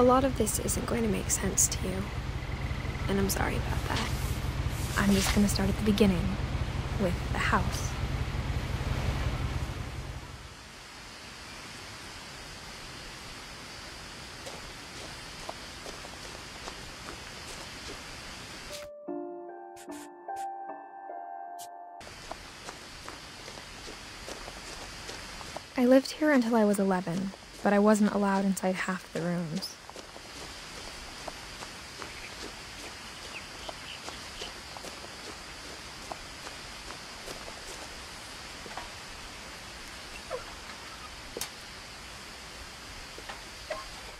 A lot of this isn't going to make sense to you, and I'm sorry about that. I'm just going to start at the beginning, with the house. I lived here until I was 11, but I wasn't allowed inside half the rooms.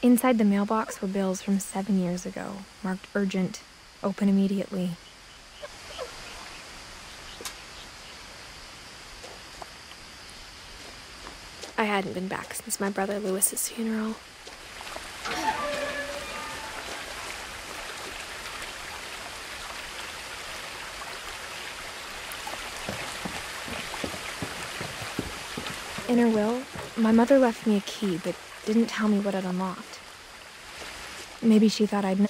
Inside the mailbox were bills from 7 years ago, marked urgent, open immediately. I hadn't been back since my brother Lewis's funeral. In her will, my mother left me a key, but didn't tell me what it unlocked. Maybe she thought I'd know.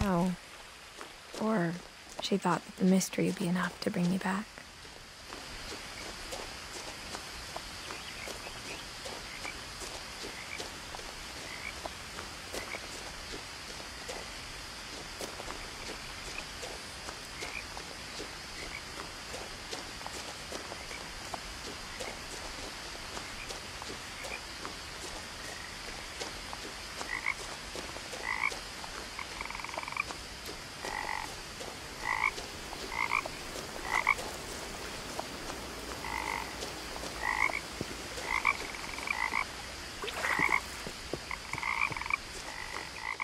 Oh. Or she thought that the mystery would be enough to bring me back.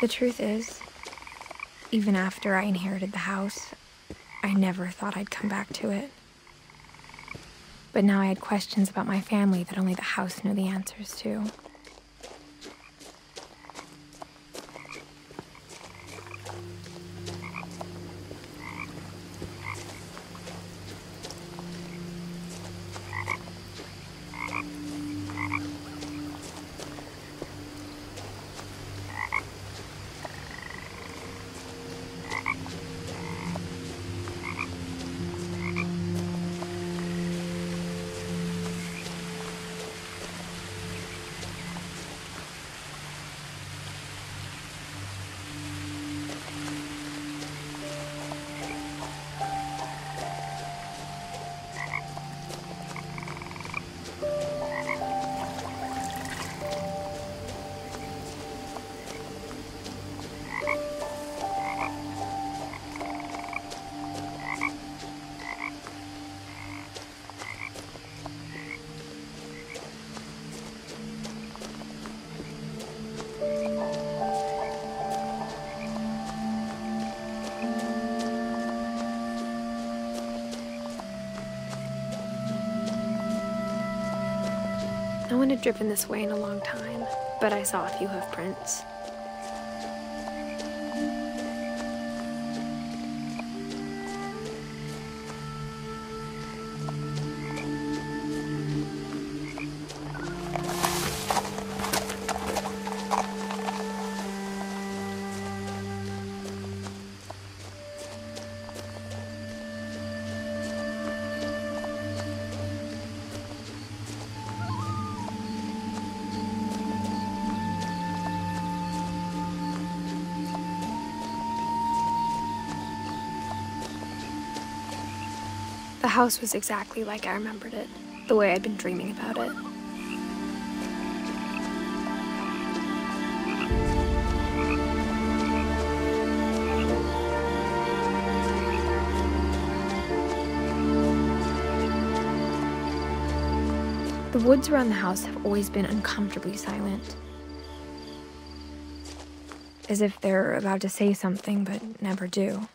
The truth is, even after I inherited the house, I never thought I'd come back to it. But now I had questions about my family that only the house knew the answers to. No one had driven this way in a long time, but I saw a few hoof prints. The house was exactly like I remembered it, the way I'd been dreaming about it. The woods around the house have always been uncomfortably silent. As if they're about to say something, but never do.